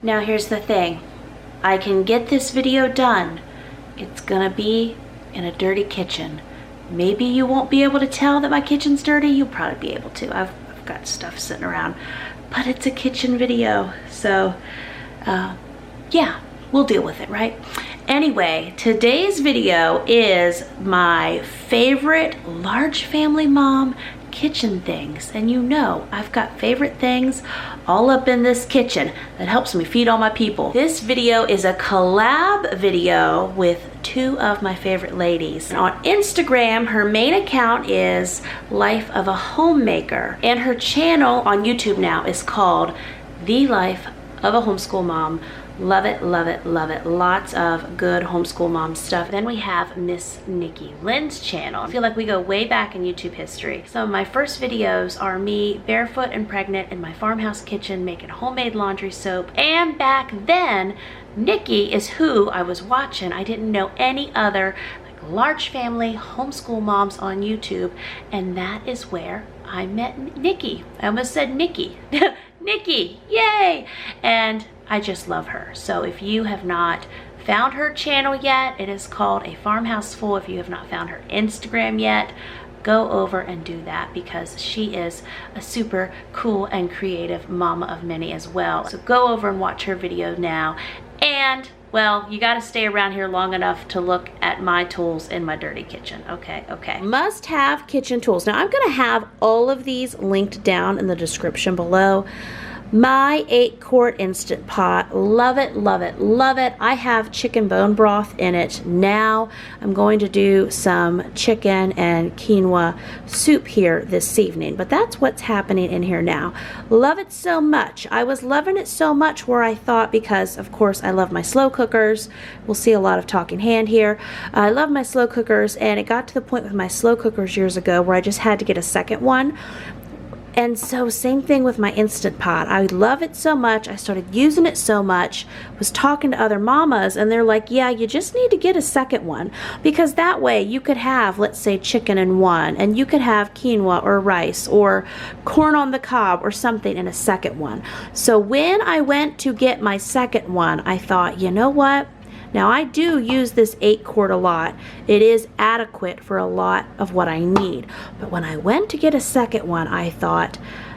Now here's the thing. I can get this video done. It's gonna be in a dirty kitchen. Maybe you won't be able to tell that my kitchen's dirty. You'll probably be able to. I've got stuff sitting around, but it's a kitchen video. So yeah, we'll deal with it, right? Anyway, today's video is my favorite large family mom kitchen things. And you know, I've got favorite things all up in this kitchen that helps me feed all my people. This video is a collab video with two of my favorite ladies. On Instagram, her main account is Life of a Homemaker, and her channel on YouTube now is called The Life of a Homeschool Mom. Love it, love it, love it. Lots of good homeschool mom stuff. Then we have Miss Nicci Lynn's channel. I feel like we go way back in YouTube history. Some of my first videos are me barefoot and pregnant in my farmhouse kitchen making homemade laundry soap. And back then, Nicci is who I was watching. I didn't know any other like large family homeschool moms on YouTube. And that is where I met Nicci. I almost said Nicci. Nicci, yay! And I just love her. So if you have not found her channel yet, it is called AFarmHouseFull. If you have not found her Instagram yet, go over and do that because she is a super cool and creative mama of many as well. So go over and watch her video now. And well, you gotta stay around here long enough to look at my tools in my dirty kitchen. Okay. Must have kitchen tools. Now I'm gonna have all of these linked down in the description below. My 8-quart Instant Pot, love it, love it, love it. I have chicken bone broth in it now. I'm going to do some chicken and quinoa soup here this evening, but that's what's happening in here now. Love it so much. I was loving it so much where I thought, because of course I love my slow cookers. We'll see a lot of talking hand here. I love my slow cookers, and it got to the point with my slow cookers years ago where I just had to get a second one. And so same thing with my Instant Pot. I love it so much. I started using it so much, was talking to other mamas, and they're like, yeah, you just need to get a second one, because that way you could have, let's say, chicken in one, and you could have quinoa or rice or corn on the cob or something in a second one. So when I went to get my second one, I thought, you know what? Now I do use this 8-quart a lot. It is adequate for a lot of what I need. But when I went to get a second one, I thought,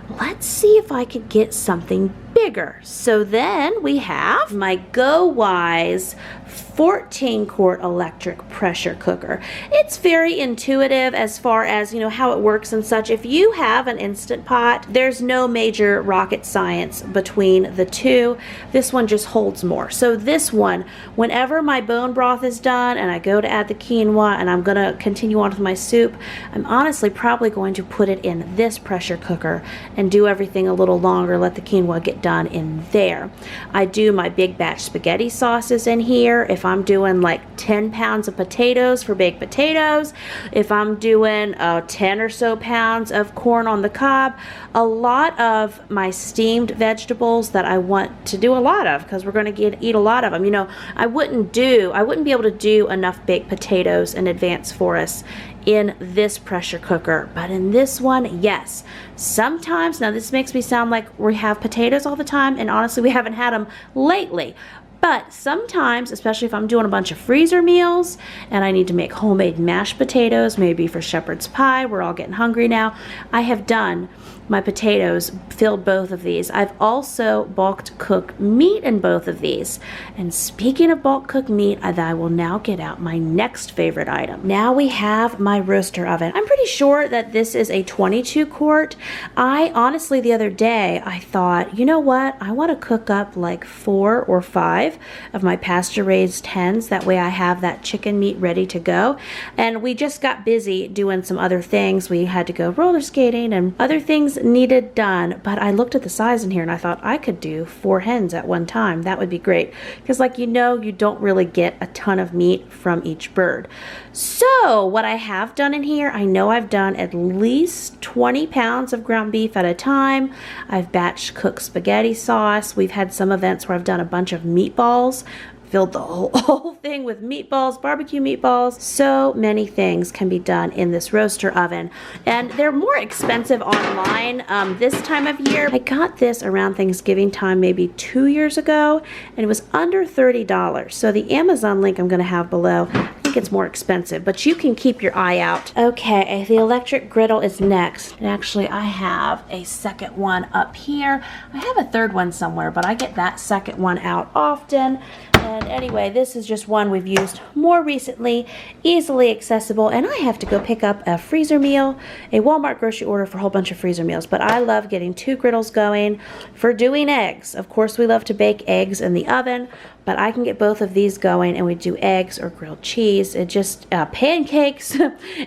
let's see if I could get something bigger. So then we have my Go Wise 14-quart electric pressure cooker. It's very intuitive as far as, you know, how it works and such. If you have an Instant Pot, there's no major rocket science between the two. This one just holds more. So this one, whenever my bone broth is done and I go to add the quinoa and I'm gonna continue on with my soup, I'm honestly probably going to put it in this pressure cooker and do everything a little longer, let the quinoa get done in there. I do my big batch spaghetti sauces in here. If I'm doing like 10 pounds of potatoes for baked potatoes, if I'm doing 10 or so pounds of corn on the cob, a lot of my steamed vegetables that I want to do a lot of, because we're going to eat a lot of them. You know, I wouldn't be able to do enough baked potatoes in advance for us in this pressure cooker, but in this one, yes. Sometimes, now this makes me sound like we have potatoes all the time, and honestly we haven't had them lately. But sometimes, especially if I'm doing a bunch of freezer meals and I need to make homemade mashed potatoes, maybe for shepherd's pie, we're all getting hungry now, I have done my potatoes, filled both of these. I've also bulk cooked meat in both of these. And speaking of bulk cooked meat, I will now get out my next favorite item. Now we have my roaster oven. I'm pretty sure that this is a 22-quart. I honestly, the other day, I thought, you know what? I want to cook up like 4 or 5 of my pasture-raised hens. That way I have that chicken meat ready to go. And we just got busy doing some other things. We had to go roller skating and other things needed done, but I looked at the size in here and I thought I could do 4 hens at one time. That would be great, because like, you know, you don't really get a ton of meat from each bird. So what I have done in here, I know I've done at least 20 pounds of ground beef at a time. I've batch cooked spaghetti sauce. We've had some events where I've done a bunch of meatballs. filled the whole thing with meatballs, barbecue meatballs. So many things can be done in this roaster oven. And they're more expensive online this time of year. I got this around Thanksgiving time maybe 2 years ago, and it was under $30. So the Amazon link I'm going to have below, I think it's more expensive, but you can keep your eye out. Okay, the electric griddle is next. And actually I have a second one up here. I have a third one somewhere, but I get that second one out often. And anyway, this is just one we've used more recently, easily accessible, and I have to go pick up a freezer meal, a Walmart grocery order for a whole bunch of freezer meals, but I love getting 2 griddles going for doing eggs. Of course, we love to bake eggs in the oven, but I can get both of these going, and we do eggs or grilled cheese. It just, pancakes,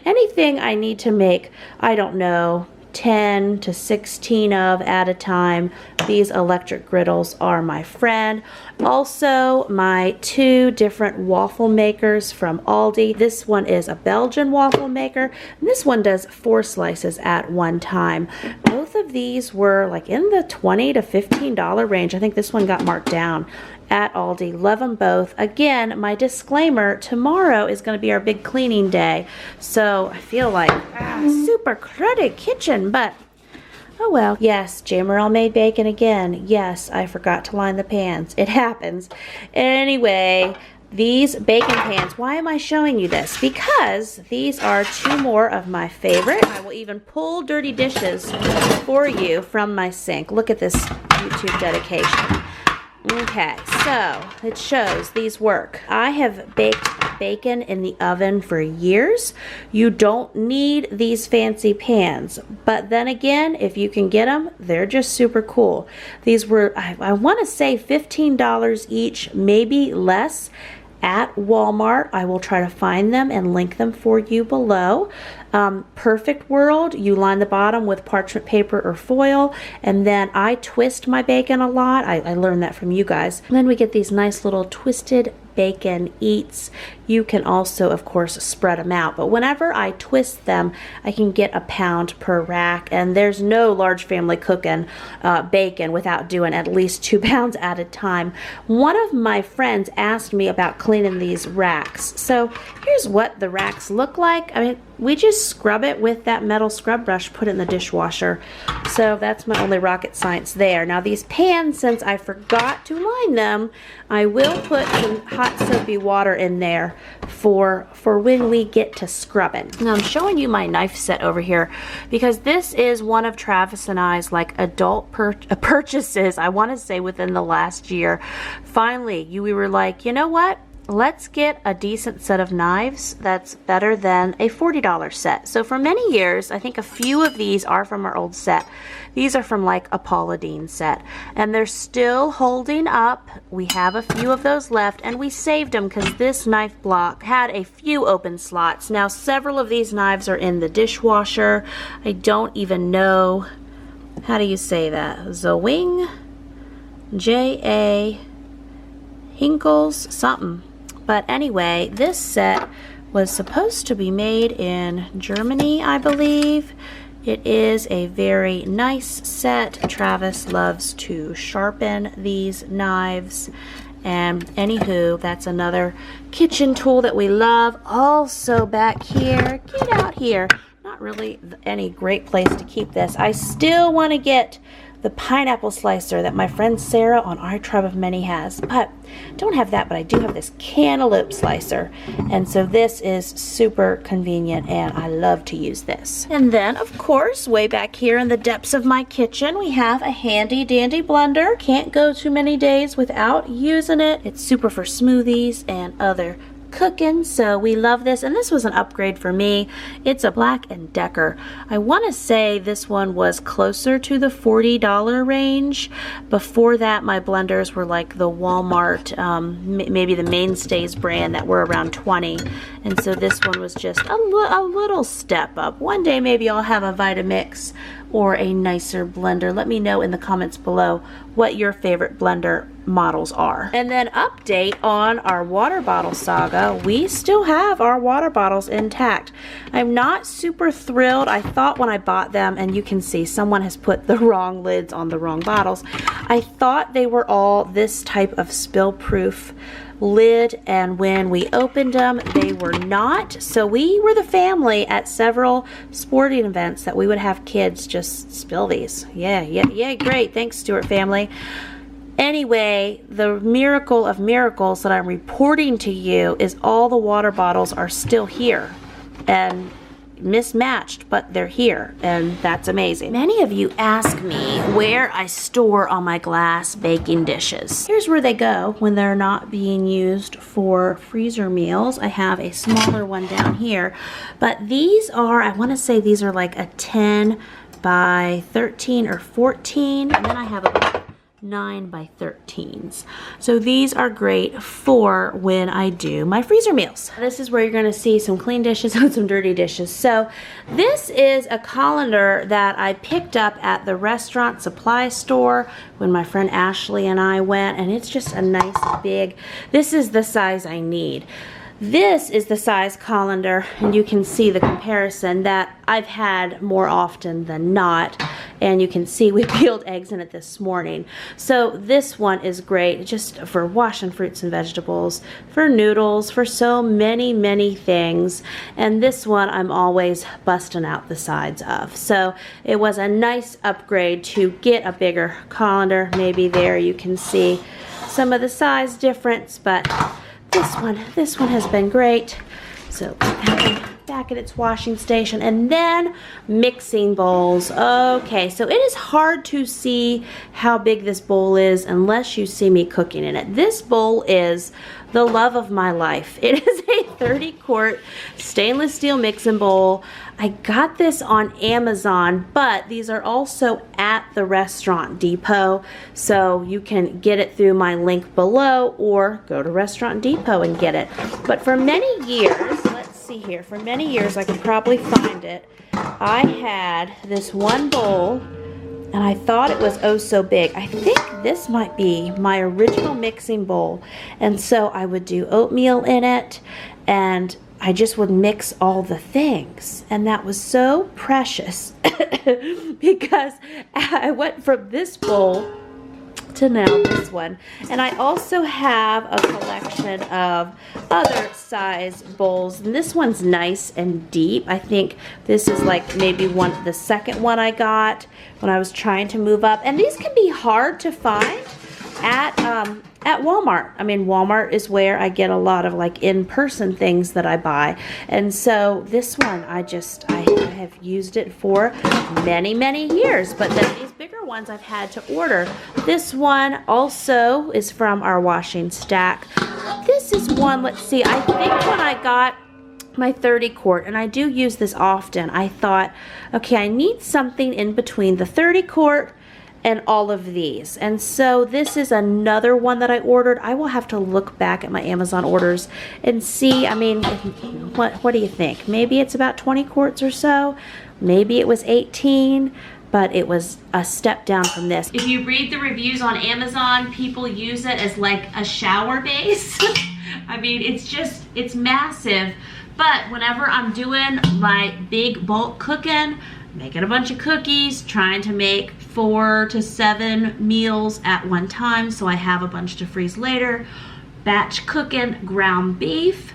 anything I need to make, I don't know, 10 to 16 of at a time. These electric griddles are my friend. Also, my 2 different waffle makers from Aldi. This one is a Belgian waffle maker, and this one does 4 slices at one time. Both of these were like in the $20 to $15 range. I think this one got marked down at Aldi. Love them both. Again, my disclaimer, tomorrow is going to be our big cleaning day, so I feel like super cluttered kitchen, but oh well. Yes, Jamerrill made bacon again. Yes, I forgot to line the pans. It happens. Anyway, these bacon pans, why am I showing you this? Because these are 2 more of my favorite. I will even pull dirty dishes for you from my sink. Look at this YouTube dedication. Okay, so it shows these work. I have baked bacon in the oven for years. You don't need these fancy pans, but then again, if you can get them, they're just super cool. These were, I want to say $15 each, maybe less, at Walmart. I will try to find them and link them for you below. Perfect world, you line the bottom with parchment paper or foil, and then I twist my bacon a lot. I learned that from you guys. And then we get these nice little twisted bacon eats. You can also, of course, spread them out, but whenever I twist them, I can get a pound per rack, and there's no large family cooking bacon without doing at least 2 pounds at a time. One of my friends asked me about cleaning these racks, so here's what the racks look like. I mean, we just scrub it with that metal scrub brush, put it in the dishwasher. So that's my only rocket science there. Now these pans, since I forgot to line them, I will put some hot soapy water in there for when we get to scrubbing. Now I'm showing you my knife set over here because this is one of Travis and I's like adult purchases, I want to say within the last year. Finally, we were like, you know what? Let's get a decent set of knives that's better than a $40 set. So for many years, I think a few of these are from our old set. These are from like a Paula Deen set, and they're still holding up. We have a few of those left, and we saved them because this knife block had a few open slots. Now several of these knives are in the dishwasher. I don't even know, how do you say that? Zawing? J-A Hinkles something. But anyway, this set was supposed to be made in Germany, I believe. It is a very nice set. Travis loves to sharpen these knives. And anywho, that's another kitchen tool that we love. Also back here, get out here. Not really any great place to keep this. I still want to get the pineapple slicer that my friend Sarah on Our Tribe of Many has, but don't have that, but I do have this cantaloupe slicer, and so this is super convenient and I love to use this. And then of course, way back here in the depths of my kitchen, we have a handy dandy blender. Can't go too many days without using it. It's super for smoothies and other cooking, so we love this, and this was an upgrade for me. It's a Black & Decker. I want to say this one was closer to the $40 range. Before that, my blenders were like the Walmart, maybe the Mainstays brand that were around $20, and so this one was just a little step up. One day maybe I'll have a Vitamix or a nicer blender. Let me know in the comments below what your favorite blender models are. And then update on our water bottle saga. We still have our water bottles intact. I'm not super thrilled. I thought when I bought them, and you can see someone has put the wrong lids on the wrong bottles. I thought they were all this type of spill proof lid, and when we opened them, they were not. So we were the family at several sporting events that we would have kids just spill these. Yeah, great. Thanks, Stewart family. Anyway, the miracle of miracles that I'm reporting to you is all the water bottles are still here and mismatched, but they're here, and that's amazing. Many of you ask me where I store all my glass baking dishes. Here's where they go when they're not being used for freezer meals. I have a smaller one down here, but these are, I want to say these are like a 10 by 13 or 14, and then I have a 9 by 13s. So these are great for when I do my freezer meals. This is where you're going to see some clean dishes and some dirty dishes. So this is a colander that I picked up at the restaurant supply store when my friend Ashley and I went, and it's just a nice big, this is the size I need. This is the size colander, and you can see the comparison that I've had more often than not. And you can see we peeled eggs in it this morning. So this one is great just for washing fruits and vegetables, for noodles, for so many, many things. And this one I'm always busting out the sides of. So it was a nice upgrade to get a bigger colander. Maybe there you can see some of the size difference, but this one has been great. So back at its washing station. And then mixing bowls. Okay, so it is hard to see how big this bowl is unless you see me cooking in it. This bowl is the love of my life. It is a 30-quart stainless steel mixing bowl. I got this on Amazon, but these are also at the Restaurant Depot, so you can get it through my link below or go to Restaurant Depot and get it. But for many years, let's see here, for many years, I could probably find it, I had this one bowl, and I thought it was oh so big. I think this might be my original mixing bowl, and so I would do oatmeal in it, and I just would mix all the things, and that was so precious because I went from this bowl to now this one. And I also have a collection of other size bowls, and this one's nice and deep. I think this is like maybe the second one I got when I was trying to move up, and these can be hard to find at Walmart. I mean, Walmart is where I get a lot of like in-person things that I buy. And so this one, I have used it for many, many years. But then these bigger ones I've had to order. This one also is from our washing stack. This is one, let's see, I think when I got my 30-quart, and I do use this often, I thought, okay, I need something in between the 30-quart and all of these. And so this is another one that I ordered. I will have to look back at my Amazon orders and see, I mean, what do you think? Maybe it's about 20 quarts or so. Maybe it was 18, but it was a step down from this. If you read the reviews on Amazon, people use it as like a shower base. I mean, it's massive. But whenever I'm doing my big bulk cooking, making a bunch of cookies, trying to make 4 to 7 meals at one time so I have a bunch to freeze later, batch cooking ground beef,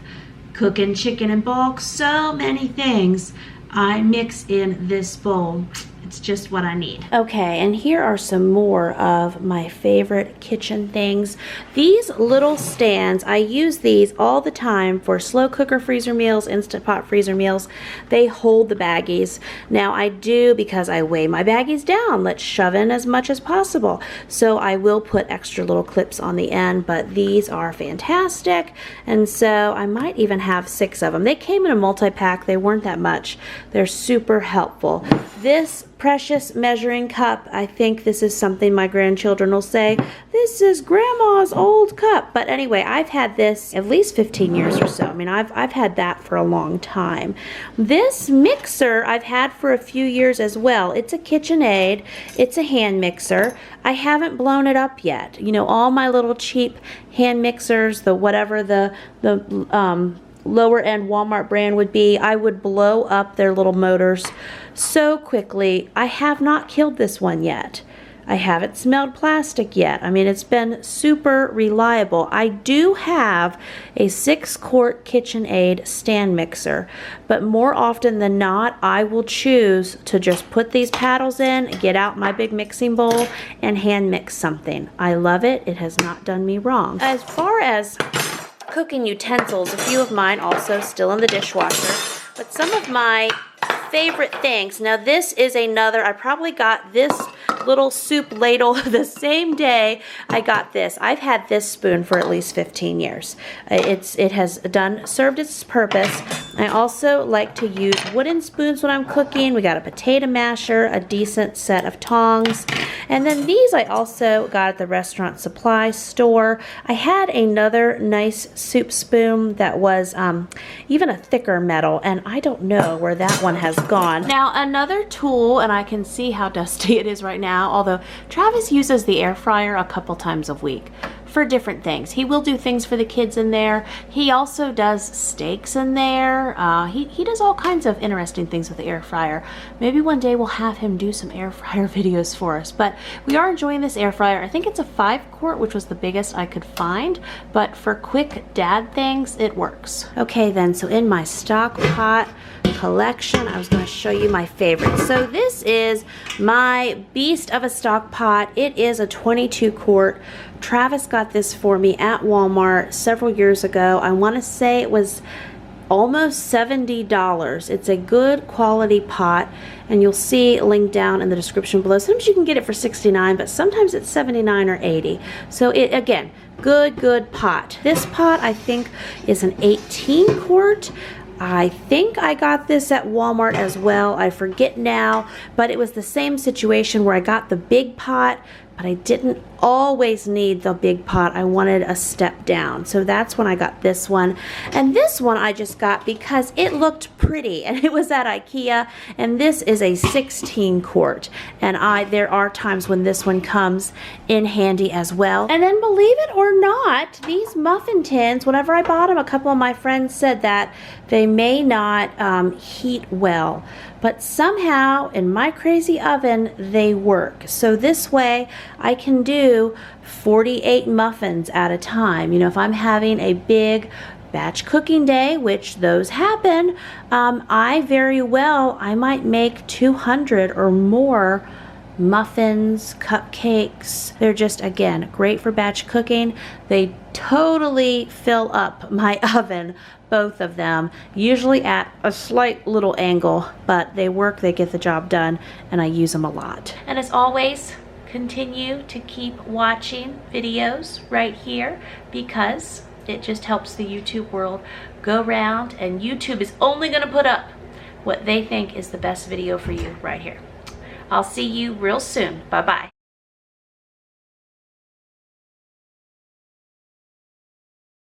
cooking chicken in bulk, so many things I mix in this bowl. It's just what I need. Okay, and here are some more of my favorite kitchen things. These little stands, I use these all the time for slow cooker freezer meals, Instant Pot freezer meals. They hold the baggies. Now I do, because I weigh my baggies down, let's shove in as much as possible. So I will put extra little clips on the end, but these are fantastic. And so I might even have 6 of them. They came in a multi-pack. They weren't that much. They're super helpful. This precious measuring cup, I think this is something my grandchildren will say, this is grandma's old cup. But anyway, I've had this at least 15 years or so. I mean, I've had that for a long time. This mixer I've had for a few years as well. It's a KitchenAid. It's a hand mixer. I haven't blown it up yet. You know, all my little cheap hand mixers, the whatever the lower end Walmart brand would be, I would blow up their little motors so quickly. I have not killed this one yet. I haven't smelled plastic yet. I mean, it's been super reliable. I do have a 6-quart KitchenAid stand mixer, but more often than not, I will choose to just put these paddles in, get out my big mixing bowl, and hand mix something. I love it. It has not done me wrong. As far as cooking utensils, a few of mine also still in the dishwasher, but some of my favorite things. Now this is another, I probably got this little soup ladle the same day I got this. I've had this spoon for at least 15 years. It has served its purpose. I also like to use wooden spoons when I'm cooking. We got a potato masher, a decent set of tongs, and then these I also got at the restaurant supply store. I had another nice soup spoon that was even a thicker metal, and I don't know where that one has gone. Now another tool, and I can see how dusty it is right now, although Travis uses the air fryer a couple times a week for different things. He will do things for the kids in there. He also does steaks in there. He does all kinds of interesting things with the air fryer. Maybe one day we'll have him do some air fryer videos for us, but we are enjoying this air fryer. I think it's a 5-quart, which was the biggest I could find, but for quick dad things, it works. Okay then, so in my stock pot collection, I was going to show you my favorite. So this is my beast of a stock pot. It is a 22-quart. Travis got this for me at Walmart several years ago. I want to say it was almost $70. It's a good quality pot, and you'll see a link down in the description below. Sometimes you can get it for $69, but sometimes it's $79 or $80. So it, again, good pot. This pot I think is an 18-quart. I think I got this at Walmart as well. I forget now, but it was the same situation where I got the big pot, but I didn't always need the big pot. I wanted a step down. So that's when I got this one. And this one I just got because it looked pretty, and it was at IKEA, and this is a 16-quart. And there are times when this one comes in handy as well. And then believe it or not, these muffin tins, whenever I bought them, a couple of my friends said that they may not heat well, but somehow in my crazy oven they work. So this way I can do 48 muffins at a time. You know, if I'm having a big batch cooking day, which those happen, I might make 200 or more muffins, cupcakes. They're just, again, great for batch cooking. They totally fill up my oven, both of them, usually at a slight little angle, but they work, they get the job done, and I use them a lot. And as always, continue to keep watching videos right here, because it just helps the YouTube world go round, and YouTube is only going to put up what they think is the best video for you right here. I'll see you real soon. Bye-bye.